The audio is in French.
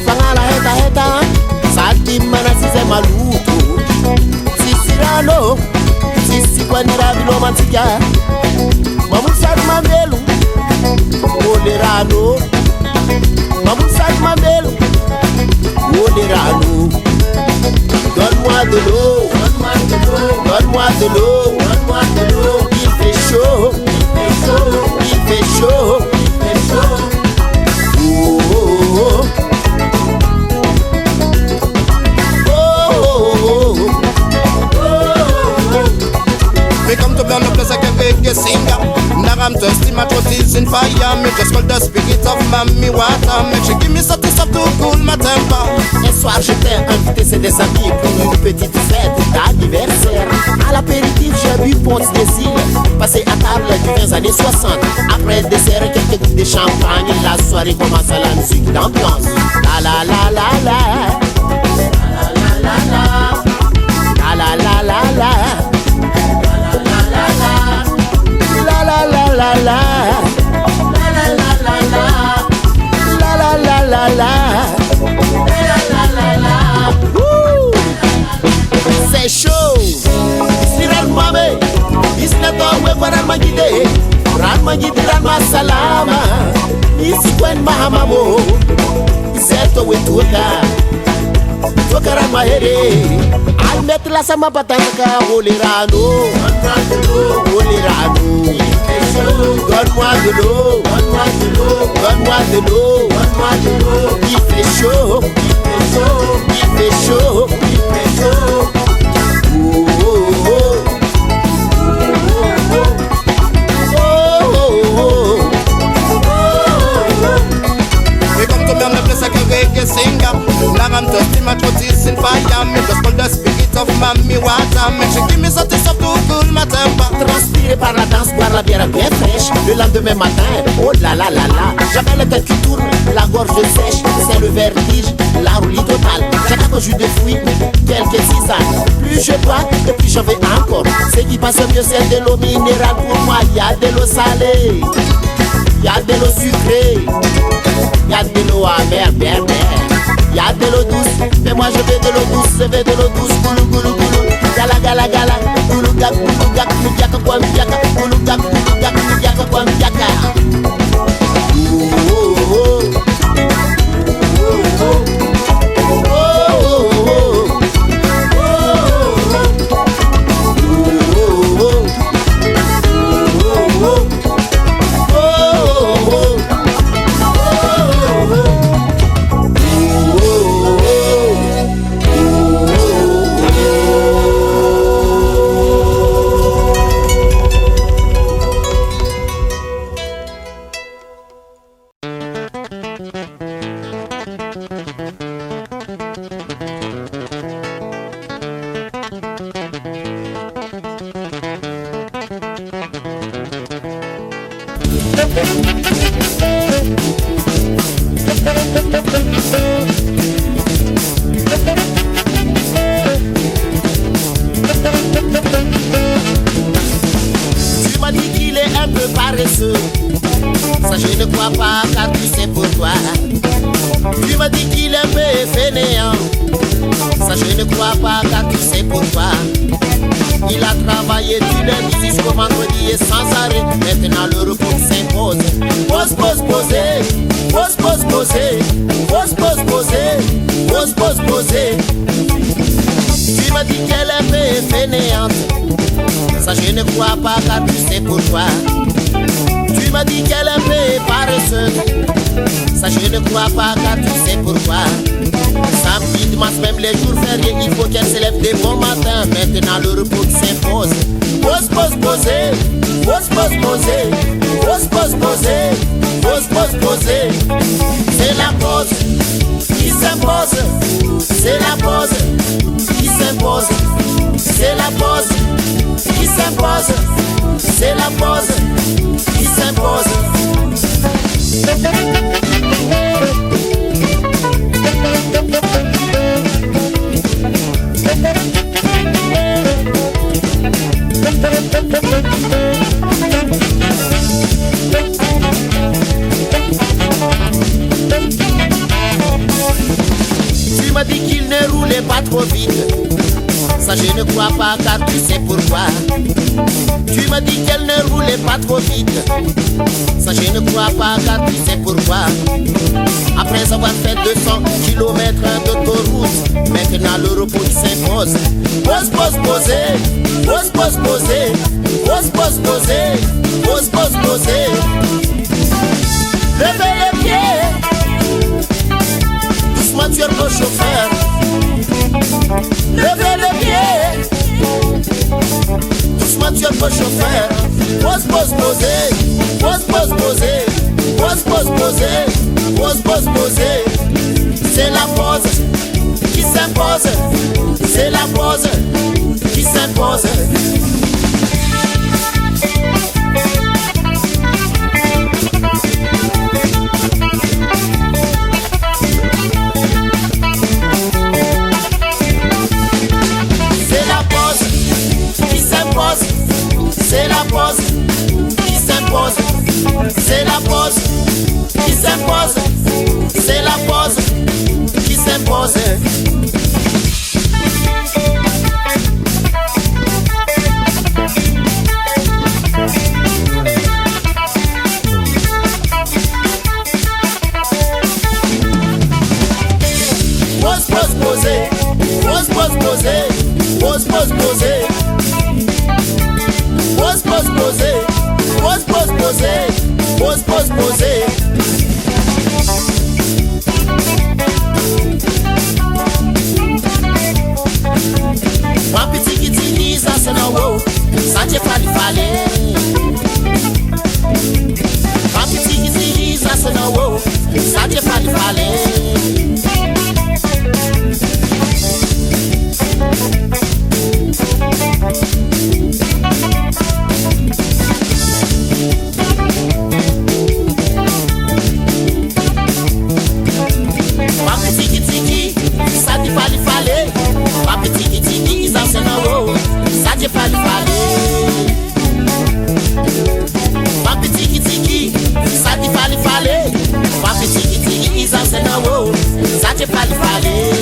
Fangala heta Sati mana size maluto Sisirano Sisi kwa nirabilo mantika Mamusad mamelu Olerano Mamusad mamelu Olerano Donne-moi de l'eau Donne-moi de l'eau Il fait chaud Il fait chaud Oh oh oh Me come to burn up the second big singer. Now I'm thirsty, my throat is in fire. Me just call the spirit of mommy water. Make she give me something soft to cool my temper. Un soir j'étais invité chez des amis pour une petite fête d'anniversaire. À l'apéritif j'ai bu Ponce des îles, passé à table du 15 années 60. Après le dessert quelques gouttes de champagne. La soirée commence à la musique d'ambiance. La la la la la la la la la la la la la la la la la la la la. C'est chaud. Siral mame. Isnato we kwaran magide. Ran magide ran masalama. Isi kwen mahamamo. Iseto we tuka. Tuka ran mahere. Al met la sama patanka olirano. Olirano. Donne-moi de l'eau. Donne-moi de l'eau. Il fait chaud. Il fait chaud. Oh oh oh. Me come to me on the place like a reggae singer. Now I'm thirsty, my throat is in fire. Me just call the spirit of mommy water. Make she give me something soft to cool my temper. Transpiré par la danse, boire la bière bien fraîche. Le lendemain matin, oh là là là là. J'avais le tête qui tourne, la gorge sèche. C'est le vertige, la roulie totale. J'attaque au jus de fruits, quelques tisanes. Plus je bois, et plus j'en veux encore. Ce qui passe mieux, c'est de l'eau minérale pour moi. Y'a de l'eau salée, y'a de l'eau sucrée, y'a de l'eau amère, bien mère. Y'a de l'eau douce, mais moi je veux de l'eau douce, je veux de l'eau douce. Goulou goulou goulou, gala gala gala. Goulou gak, miaka kwa miaka. Goulou gak, miaka kwa miaka. Tu m'as dit qu'il est un peu paresseux. Ça je ne crois pas car tu sais pourquoi. Tu m'as dit qu'il est un peu fainéant. Ça je ne crois pas car tu sais pourquoi. Il a travaillé du lundi jusqu'au vendredi et sans arrêt. Maintenant le repos s'impose. Pose, pose, poser. Pose, pose, poser. Pose, pose, poser. Pose, pose, poser. Tu m'as dit qu'elle est un peu fainéante. Ça je ne crois pas car tu sais pourquoi. Tu m'as dit qu'elle est un peu paresseuse. Ça je ne crois pas car tu sais pourquoi. Samedi, dimanche, même les jours fériés, il faut qu'elle se lève de bon matin. Maintenant le repos s'impose. Pose, pose, poser. Pose, pose, poser. Pose, pose, poser. Pose, pose, poser. C'est la pause qui s'impose. C'est la pause qui s'impose. C'est la pause qui s'impose. C'est la pause qui s'impose. roulait pas trop vite. Ça je ne crois pas car tu sais pourquoi. Tu m'as dit qu'elle ne roulait pas trop vite. Ça je ne crois pas car tu sais pourquoi. Après avoir fait 200 km d'autoroute, maintenant le repos s'impose. Pose, pose, poser, pose, pose, poser, pose, pose, poser, pose, pose, poser. Levez les pieds, doucement turbo chauffeur. Levez les pieds, doucement turbo chauffeur. Pose, pose, poser, pose, pose, poser, pose, pose, poser, pose, pose, poser. C'est la pose qui s'impose, c'est la pose qui s'impose. C'est la pose qui s'impose, c'est la pose qui s'impose, c'est la pose qui s'impose. Pose, pose, poser, pose, pose, poser, pose, pose, poser. Pose, pose, poser, pose, pose, poser, pose, pose, poser. Ma petite qui dit ça c'est non wow, ça t'est pas du fallait. Ma petite qui dit ça c'est non wow, ça t'est pas du fallait. Ça te fallait.